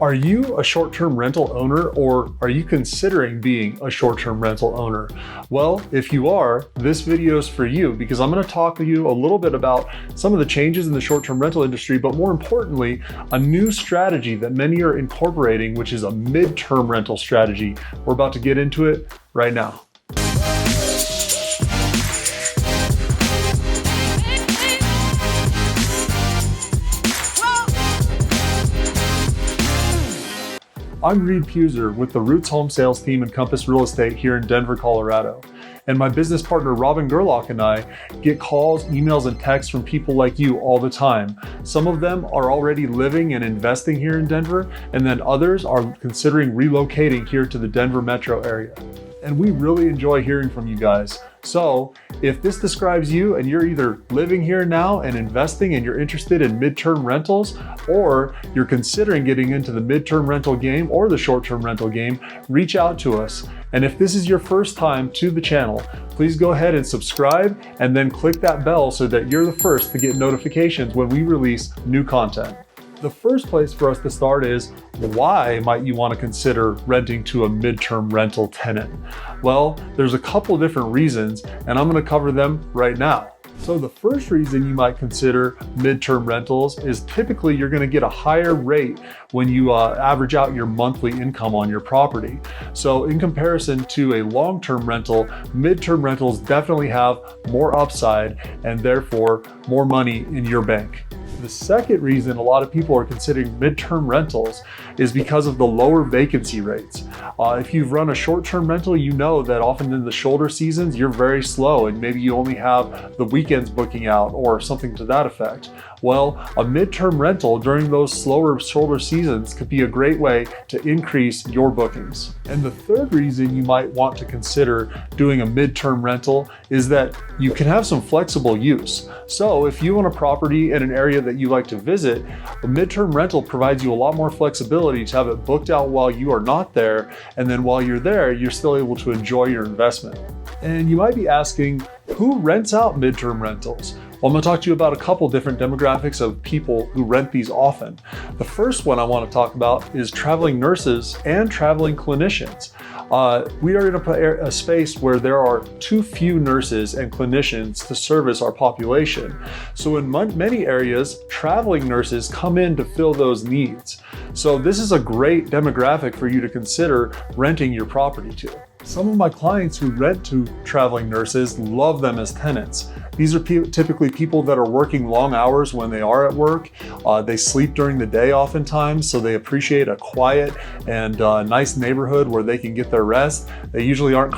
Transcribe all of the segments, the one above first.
Are you a short-term rental owner, or are you considering being a short-term rental owner? Well, if you are, this video is for you because I'm going to talk to you a little bit about some of the changes in the short-term rental industry, but more importantly, a new strategy that many are incorporating, which is a midterm rental strategy. We're about to get into it right now. I'm Reed Puser with the Roots Home Sales team and Compass Real Estate here in Denver, Colorado. And my business partner, Robin Gerlach, and I get calls, emails, and texts from people like you all the time. Some of them are already living and investing here in Denver, and then others are considering relocating here to the Denver metro area. And we really enjoy hearing from you guys. So if this describes you and you're either living here now and investing and you're interested in midterm rentals, or you're considering getting into the midterm rental game or the short-term rental game, reach out to us. And if this is your first time to the channel, please go ahead and subscribe and then click that bell so that you're the first to get notifications when we release new content. The first place for us to start is, why might you want to consider renting to a midterm rental tenant? Well, there's a couple different reasons, and I'm going to cover them right now. So the first reason you might consider midterm rentals is typically you're going to get a higher rate when you average out your monthly income on your property. So in comparison to a long-term rental, midterm rentals definitely have more upside and therefore more money in your bank. The second reason a lot of people are considering midterm rentals is because of the lower vacancy rates. If you've run a short-term rental, you know that often in the shoulder seasons, you're very slow and maybe you only have the weekends booking out or something to that effect. Well, a midterm rental during those slower shoulder seasons could be a great way to increase your bookings. And the third reason you might want to consider doing a midterm rental is that you can have some flexible use. So if you own a property in an area that you like to visit, a midterm rental provides you a lot more flexibility to have it booked out while you are not there. And then while you're there, you're still able to enjoy your investment. And you might be asking, who rents out midterm rentals? Well, I'm going to talk to you about a couple different demographics of people who rent these often. The first one I want to talk about is traveling nurses and traveling clinicians. We are in a space where there are too few nurses and clinicians to service our population. So in many areas, traveling nurses come in to fill those needs. So this is a great demographic for you to consider renting your property to. Some of my clients who rent to traveling nurses love them as tenants. These are typically people that are working long hours when they are at work. They sleep during the day oftentimes, so they appreciate a quiet and nice neighborhood where they can get their rest. They usually aren't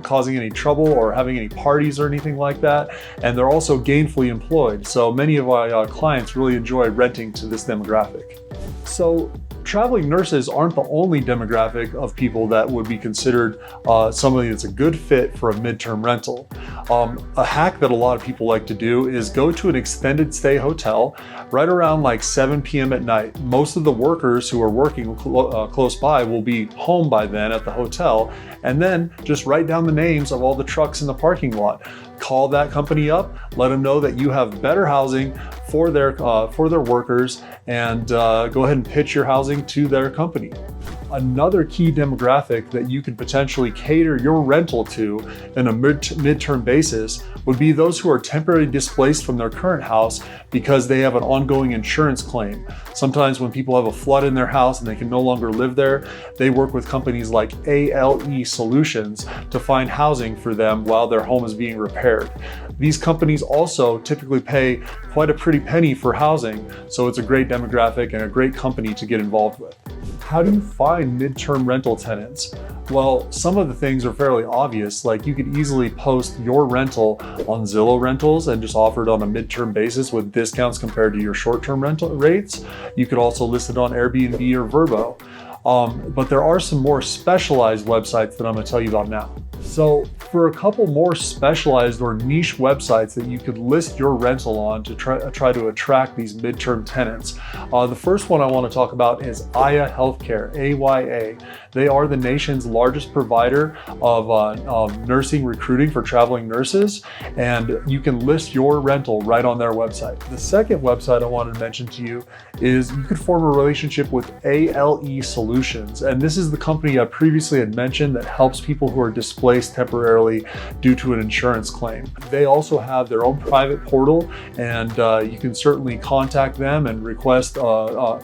causing any trouble or having any parties or anything like that. And they're also gainfully employed. So many of my clients really enjoy renting to this demographic. So traveling nurses aren't the only demographic of people that would be considered somebody that's a good fit for a midterm rental. A hack that a lot of people like to do is go to an extended stay hotel right around like 7 p.m. at night. Most of the workers who are working close by will be home by then at the hotel, and then just write down the names of all the trucks in the parking lot. Call that company up, let them know that you have better housing for their workers, and go ahead and pitch your housing to their company. Another key demographic that you could potentially cater your rental to in a midterm basis would be those who are temporarily displaced from their current house because they have an ongoing insurance claim. Sometimes when people have a flood in their house and they can no longer live there, they work with companies like ALE Solutions to find housing for them while their home is being repaired. These companies also typically pay quite a pretty penny for housing, so it's a great demographic and a great company to get involved with. How do you find midterm rental tenants? Well, some of the things are fairly obvious, like you could easily post your rental on Zillow Rentals and just offer it on a midterm basis with discounts compared to your short-term rental rates. You could also list it on Airbnb or Vrbo. But there are some more specialized websites that I'm going to tell you about now. So offer a couple more specialized or niche websites that you could list your rental on to try to attract these midterm tenants. The first one I want to talk about is Aya Healthcare, AYA. They are the nation's largest provider of nursing recruiting for traveling nurses, and you can list your rental right on their website. The second website I wanted to mention to you is you could form a relationship with ALE Solutions, and this is the company I previously had mentioned that helps people who are displaced temporarily due to an insurance claim. They also have their own private portal, and you can certainly contact them and request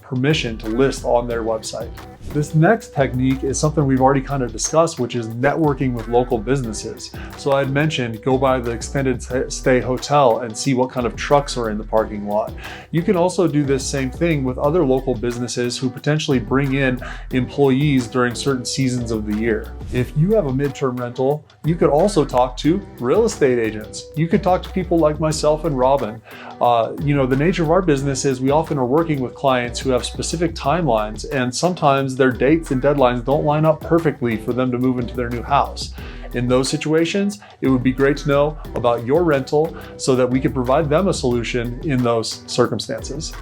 permission to list on their website. This next technique is something we've already kind of discussed, which is networking with local businesses. So I had mentioned go by the extended stay hotel and see what kind of trucks are in the parking lot. You can also do this same thing with other local businesses who potentially bring in employees during certain seasons of the year. If you have a midterm rental, you could also talk to real estate agents. You could talk to people like myself and Robin. The nature of our business is we often are working with clients who have specific timelines, and sometimes their dates and deadlines don't line up perfectly for them to move into their new house. In those situations, it would be great to know about your rental so that we can provide them a solution in those circumstances.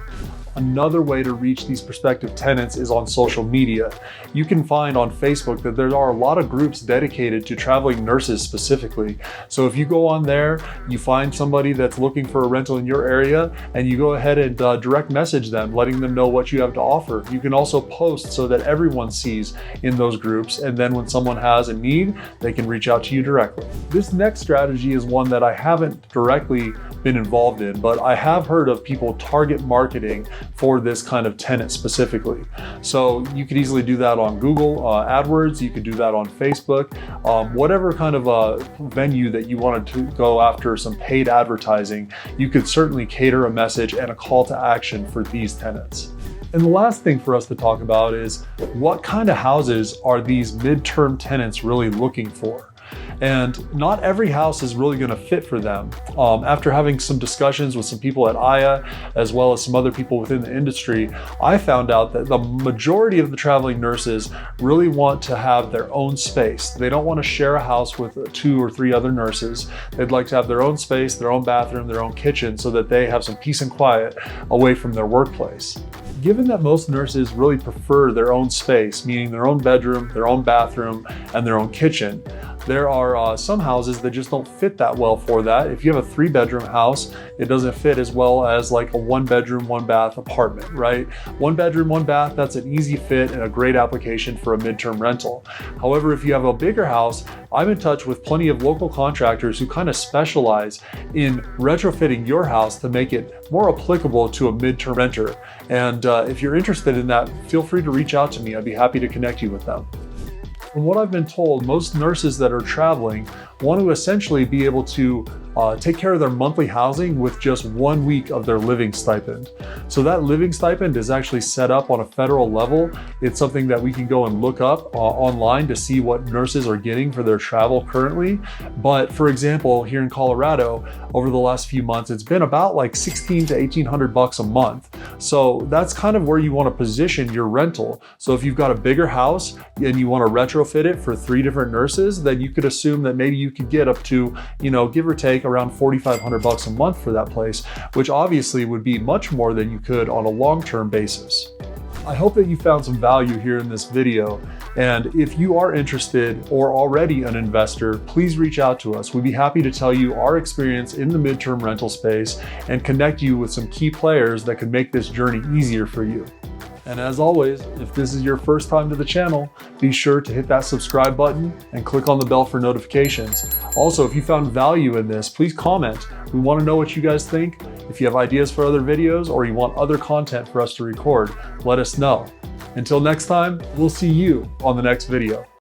Another way to reach these prospective tenants is on social media. You can find on Facebook that there are a lot of groups dedicated to traveling nurses specifically. So if you go on there, you find somebody that's looking for a rental in your area, and you go ahead and direct message them, letting them know what you have to offer. You can also post so that everyone sees in those groups, and then when someone has a need, they can reach out to you directly. This next strategy is one that I haven't directly been involved in, but I have heard of people target marketing for this kind of tenant specifically. So you could easily do that on Google AdWords, you could do that on Facebook, whatever kind of venue that you wanted to go after some paid advertising, you could certainly cater a message and a call to action for these tenants. And the last thing for us to talk about is what kind of houses are these midterm tenants really looking for? And not every house is really going to fit for them. After having some discussions with some people at Aya, as well as some other people within the industry, I found out that the majority of the traveling nurses really want to have their own space. They don't want to share a house with 2 or 3 other nurses. They'd like to have their own space, their own bathroom, their own kitchen, so that they have some peace and quiet away from their workplace. Given that most nurses really prefer their own space, meaning their own bedroom, their own bathroom, and their own kitchen, there are some houses that just don't fit that well for that. If you have a 3-bedroom house, it doesn't fit as well as like a 1-bedroom, 1-bath apartment, right? 1 bedroom, 1 bath, that's an easy fit and a great application for a midterm rental. However, if you have a bigger house, I'm in touch with plenty of local contractors who kind of specialize in retrofitting your house to make it more applicable to a midterm renter. And if you're interested in that, feel free to reach out to me. I'd be happy to connect you with them. From what I've been told, most nurses that are traveling want to essentially be able to take care of their monthly housing with just 1 week of their living stipend. So that living stipend is actually set up on a federal level. It's something that we can go and look up online to see what nurses are getting for their travel currently. But for example, here in Colorado, over the last few months, it's been about like $1,600 to $1,800 a month. So that's kind of where you want to position your rental. So if you've got a bigger house and you want to retrofit it for 3 different nurses, then you could assume that maybe you could get up to, give or take around $4,500 a month for that place, which obviously would be much more than you could on a long-term basis. I hope that you found some value here in this video, and if you are interested or already an investor, please reach out to us. We'd be happy to tell you our experience in the midterm rental space and connect you with some key players that can make this journey easier for you. And as always, if this is your first time to the channel, be sure to hit that subscribe button and click on the bell for notifications. Also, if you found value in this, please comment. We want to know what you guys think. If you have ideas for other videos or you want other content for us to record, let us know. Until next time, we'll see you on the next video.